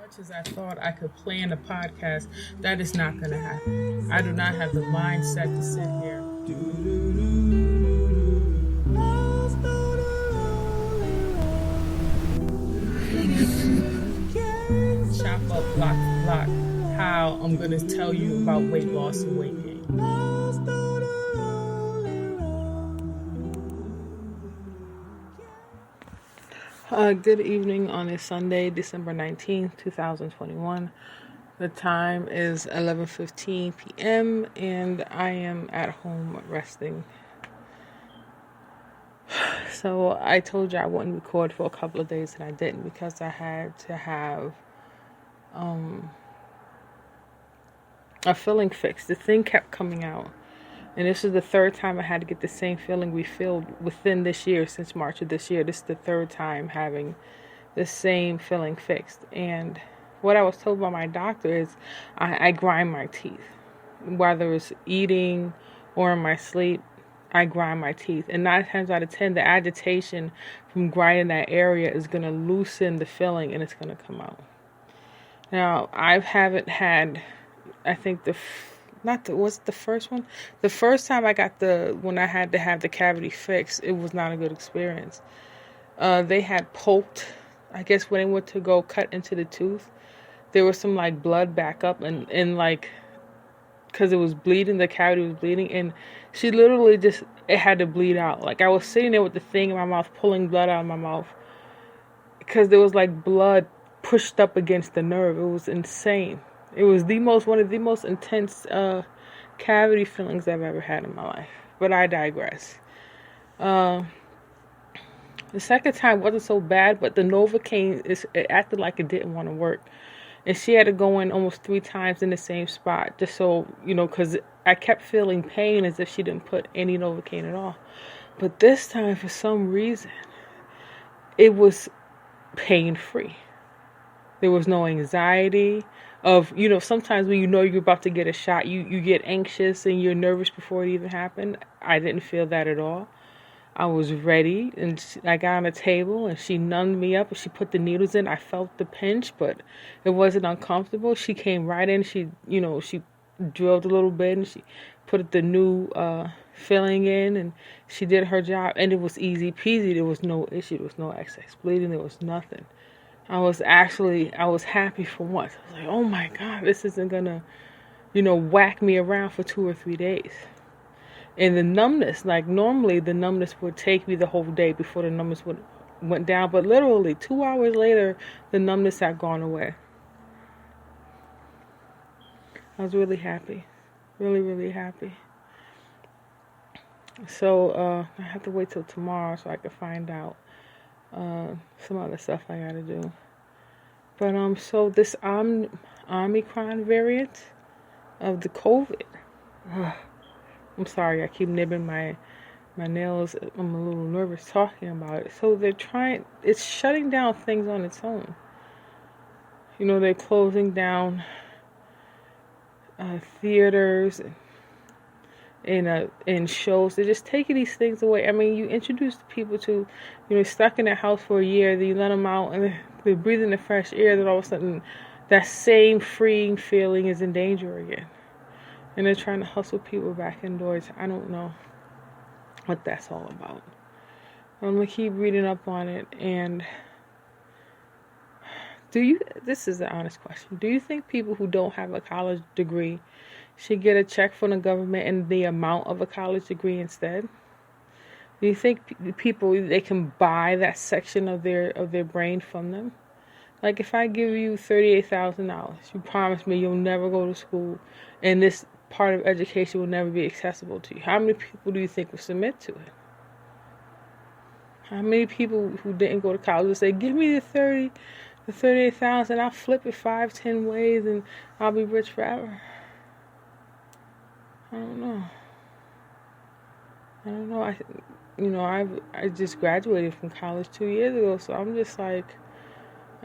Much as I thought I could plan a podcast, that is not going to happen. I do not have the mindset to sit here. Chop up block for block how I'm going to tell you about weight loss and weight gain. Good evening on a Sunday, December 19th, 2021. The time is 11:15 p.m. and I am at home resting. So I told you I wouldn't record for a couple of days and I didn't because I had to have a filling fix. The thing kept coming out. And this is the third time I had to get the same filling refilled within this year, since March of this year. This is the third time having the same filling fixed. And what I was told by my doctor is I grind my teeth. Whether it's eating or in my sleep, I grind my teeth. And 9 times out of 10, the agitation from grinding that area is going to loosen the filling and it's going to come out. Now, I haven't had, I think was it the first one? The first time when I had to have the cavity fixed, it was not a good experience. They had poked, I guess when they went to go cut into the tooth, there was some like blood back up and like, cause it was bleeding, the cavity was bleeding, and she literally it had to bleed out. Like I was sitting there with the thing in my mouth, pulling blood out of my mouth, because there was like blood pushed up against the nerve. It was insane. It was one of the most intense cavity fillings I've ever had in my life. But I digress. The second time wasn't so bad, but the Novocaine, it acted like it didn't want to work. And she had to go in almost 3 times in the same spot, just so, because I kept feeling pain as if she didn't put any Novocaine at all. But this time, for some reason, it was pain-free. There was no anxiety of, sometimes when you're about to get a shot, you get anxious and you're nervous before it even happened. I didn't feel that at all. I was ready, and I got on the table and she numbed me up and she put the needles in. I felt the pinch, but it wasn't uncomfortable. She came right in. She drilled a little bit and she put the new filling in and she did her job, and it was easy peasy. There was no issue. There was no excess bleeding. There was nothing. I was happy for once. I was like, oh my God, this isn't gonna, whack me around for 2 or 3 days. And the numbness, like normally the numbness would take me the whole day before the numbness went down. But literally 2 hours later, the numbness had gone away. I was really happy. Really, really happy. So I have to wait till tomorrow so I can find out some other stuff I gotta do. But so this Omicron variant of the COVID. I'm sorry, I keep nibbing my nails. I'm a little nervous talking about it. So it's shutting down things on its own. They're closing down theaters and shows. They're just taking these things away. I mean, you introduce people to, stuck in their house for a year, then you let them out and they're breathing the fresh air, then all of a sudden that same freeing feeling is in danger again. And they're trying to hustle people back indoors. I don't know what that's all about. I'm going to keep reading up on it. And this is an honest question. Do you think people who don't have a college degree should get a check from the government and the amount of a college degree instead? Do you think people, they can buy that section of their brain from them? Like if I give you $38,000, you promise me you'll never go to school and this part of education will never be accessible to you. How many people do you think will submit to it? How many people who didn't go to college will say, give me the 38,000, I'll flip it 5-10 ways and I'll be rich forever? I don't know. I just graduated from college 2 years ago, so I'm just like,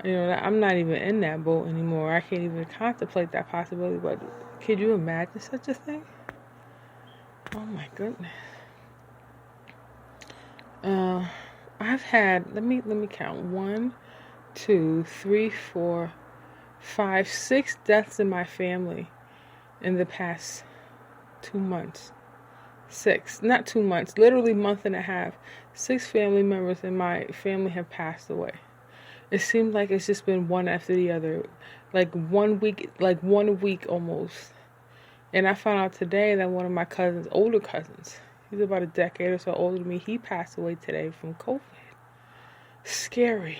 I'm not even in that boat anymore. I can't even contemplate that possibility. But could you imagine such a thing? Oh my goodness. I've had, let me count, 1, 2, 3, 4, 5, 6 deaths in my family in the past 2 months. 6, not 2 months, literally month and a half. 6 family members in my family have passed away. It seems like it's just been one after the other, like 1 week almost. And I found out today that one of my cousins, older cousins, he's about a decade or so older than me, he passed away today from COVID. Scary.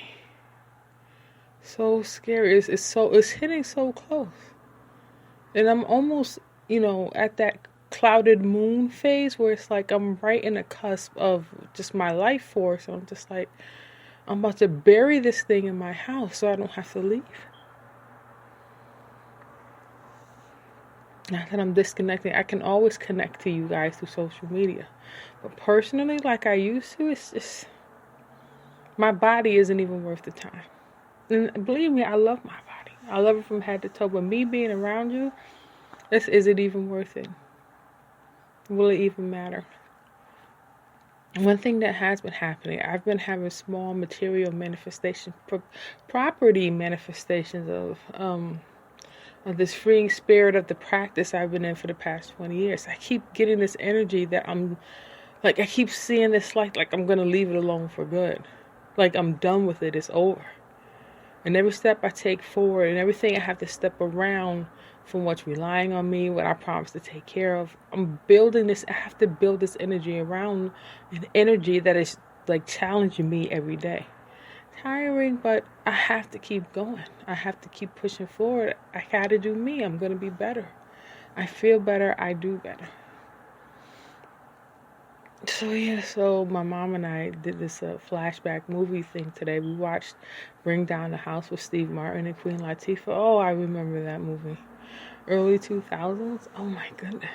So scary. It's hitting so close. And I'm almost, at that clouded moon phase where it's like I'm right in the cusp of just my life force. I'm just like, I'm about to bury this thing in my house so I don't have to leave. Not that I'm disconnecting. I can always connect to you guys through social media. But personally, like I used to, it's just, my body isn't even worth the time. And believe me, I love my body. I love it from head to toe. But me being around you, is it even worth it? Will it even matter? One thing that has been happening, I've been having small material manifestations, property manifestations of this freeing spirit of the practice I've been in for the past 20 years. I keep getting this energy that I keep seeing this like I'm going to leave it alone for good. Like I'm done with it. It's over. And every step I take forward and everything I have to step around from what's relying on me, what I promised to take care of, I'm building this. I have to build this energy around an energy that is like challenging me every day. Tiring, but I have to keep going. I have to keep pushing forward. I gotta do me. I'm gonna be better. I feel better. I do better. So my mom and I did this flashback movie thing today. We watched Bring Down the House with Steve Martin and Queen Latifah. Oh, I remember that movie. Early 2000s. Oh my goodness.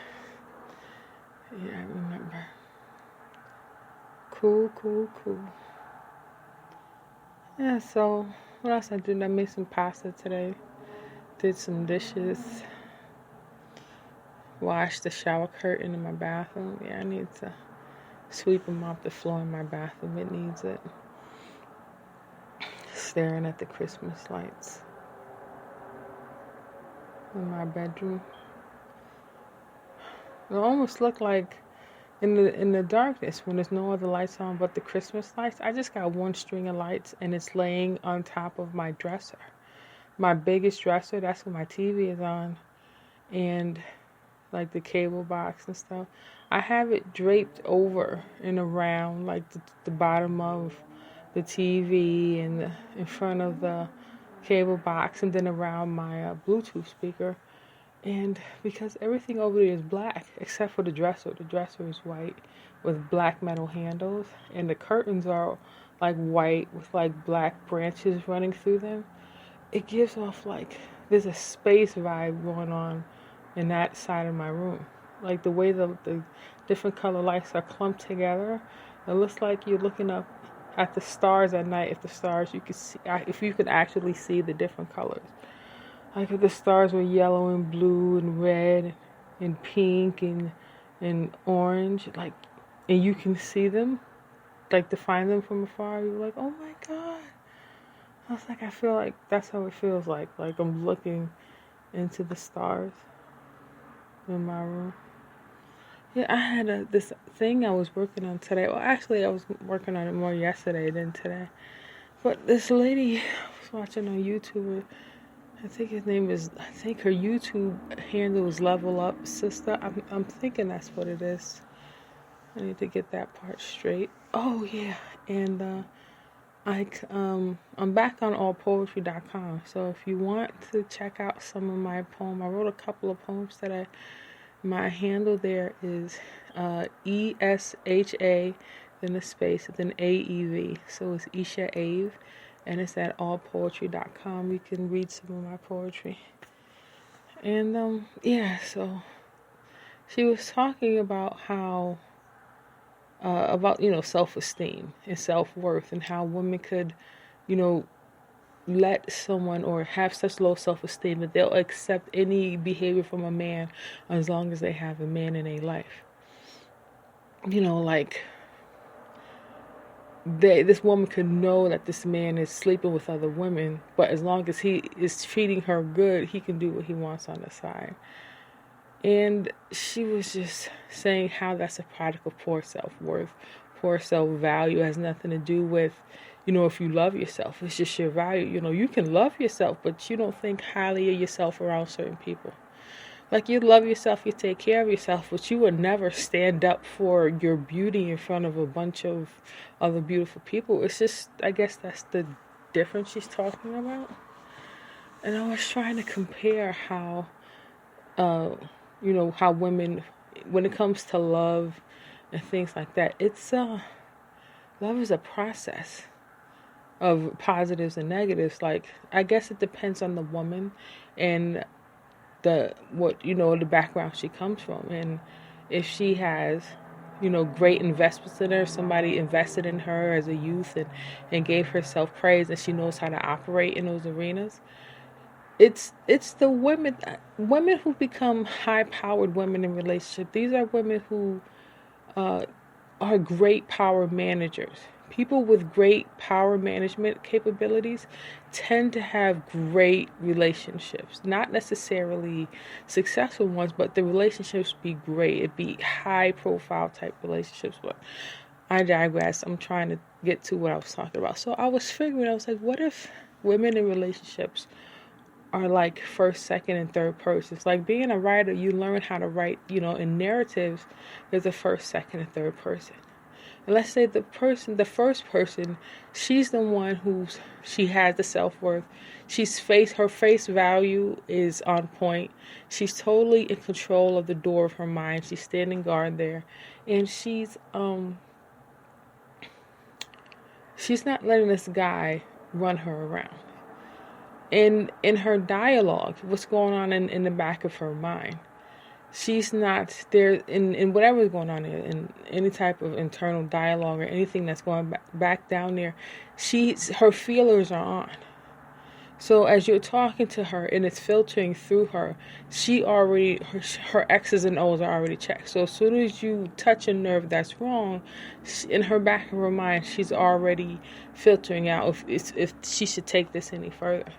Yeah, I remember. Cool. Yeah, so what else I did? I made some pasta today. Did some dishes. Washed the shower curtain in my bathroom. Yeah, I need to sweep and mop the floor in my bathroom. It needs it. Staring at the Christmas lights in my bedroom. It almost looked like in the darkness when there's no other lights on but the Christmas lights. I just got one string of lights and it's laying on top of my dresser. My biggest dresser, that's what my TV is on. And like the cable box and stuff. I have it draped over and around like the bottom of the TV and in front of the cable box and then around my Bluetooth speaker. And because everything over there is black except for the dresser is white with black metal handles and the curtains are like white with like black branches running through them. It gives off like there's a space vibe going on in that side of my room. Like the way the different color lights are clumped together, it looks like you're looking up at the stars at night. If the stars you could see, if you could actually see the different colors. Like if the stars were yellow and blue and red and pink and orange, like, and you can see them, like to find them from afar, you're like, oh my God. I was like, I feel like that's how it feels like I'm looking into the stars in my room. Yeah, I had this thing I was working on today. Well, actually, I was working on it more yesterday than today. But this lady I was watching on YouTube. I think her YouTube handle is Level Up Sister. I'm thinking that's what it is. I need to get that part straight. Oh yeah, and I'm back on allpoetry.com. So if you want to check out some of my poems, I wrote a couple of poems today. My handle there is ESHA, then a space, then A.E.V. So it's Isha A.E.V. And it's at allpoetry.com. You can read some of my poetry. And so she was talking about how about self-esteem and self-worth and how women could let someone or have such low self-esteem that they'll accept any behavior from a man as long as they have a man in their life. Like this woman could know that this man is sleeping with other women, but as long as he is treating her good, he can do what he wants on the side. And she was just saying how that's a product of poor self-worth, poor self-value. It has nothing to do with, if you love yourself. It's just your value. You can love yourself, but you don't think highly of yourself around certain people. Like, you love yourself, you take care of yourself, but you would never stand up for your beauty in front of a bunch of other beautiful people. It's just, I guess that's the difference she's talking about. And I was trying to compare how, how women, when it comes to love and things like that, love is a process of positives and negatives. Like, I guess it depends on the woman and the background she comes from, and if she has great investments in her, somebody invested in her as a youth and gave herself praise, and she knows how to operate in those arenas. It's the women who become high powered women in relationship. These are women who are great power managers. People with great power management capabilities tend to have great relationships. Not necessarily successful ones, but the relationships be great. It'd be high profile type relationships. But I digress. I'm trying to get to what I was talking about. So I was like, what if women in relationships are like first, second, and third persons? Like, being a writer, you learn how to write, in narratives, there's a first, second, and third person. And let's say the first person, she's the one she has the self-worth. Her face value is on point. She's totally in control of the door of her mind. She's standing guard there. And she's not letting this guy run her around. In her dialogue, what's going on in the back of her mind, she's not there in whatever's going on in any type of internal dialogue or anything that's going back down there. Her feelers are on. So as you're talking to her and it's filtering through her, her X's and O's are already checked. So as soon as you touch a nerve that's wrong, in her back of her mind, she's already filtering out if she should take this any further.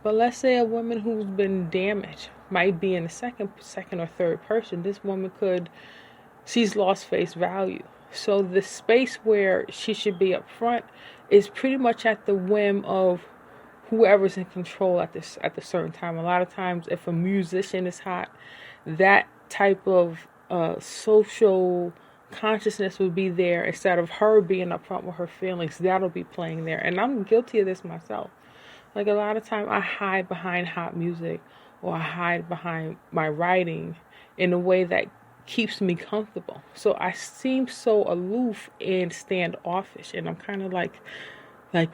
But let's say a woman who's been damaged might be in the second or third person. This woman she's lost face value. So the space where she should be up front is pretty much at the whim of whoever's in control at the certain time. A lot of times, if a musician is hot, that type of social consciousness would be there instead of her being up front with her feelings. That'll be playing there. And I'm guilty of this myself. Like, a lot of time I hide behind hot music, or I hide behind my writing in a way that keeps me comfortable. So I seem so aloof and standoffish, and I'm kind of like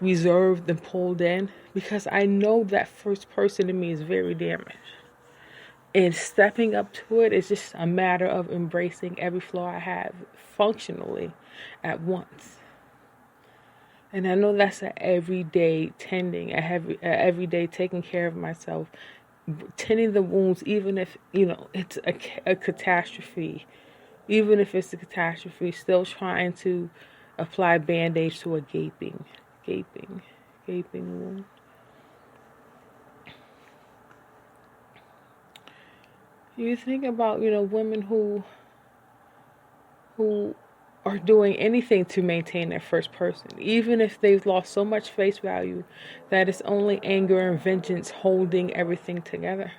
reserved and pulled in, because I know that first person in me is very damaged. And stepping up to it is just a matter of embracing every flaw I have functionally at once. And I know that's an everyday tending, everyday taking care of myself, tending the wounds, even if, it's a catastrophe. Even if it's a catastrophe, still trying to apply Band-Aids to a gaping wound. You think about, women who are doing anything to maintain their first person, even if they've lost so much face value that it's only anger and vengeance holding everything together.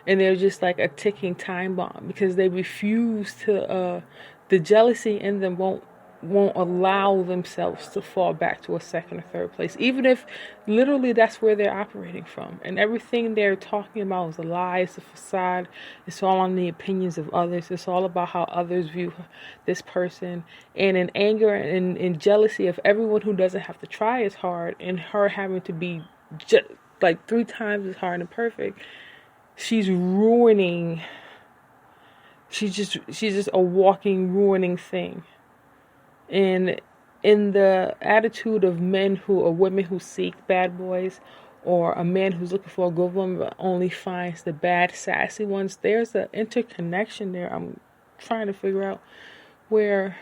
And they're just like a ticking time bomb, because they refuse to, the jealousy in them won't allow themselves to fall back to a second or third place, even if literally that's where they're operating from. And everything they're talking about is a lie, it's a facade, it's all on the opinions of others, it's all about how others view this person. And in anger and in jealousy of everyone who doesn't have to try as hard, and her having to be like 3 times as hard and perfect, she's just a walking ruining thing. And in the attitude of women who seek bad boys, or a man who's looking for a good woman but only finds the bad, sassy ones, there's an interconnection there I'm trying to figure out, where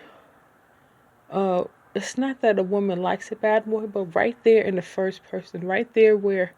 it's not that a woman likes a bad boy, but right there in the first person, right there where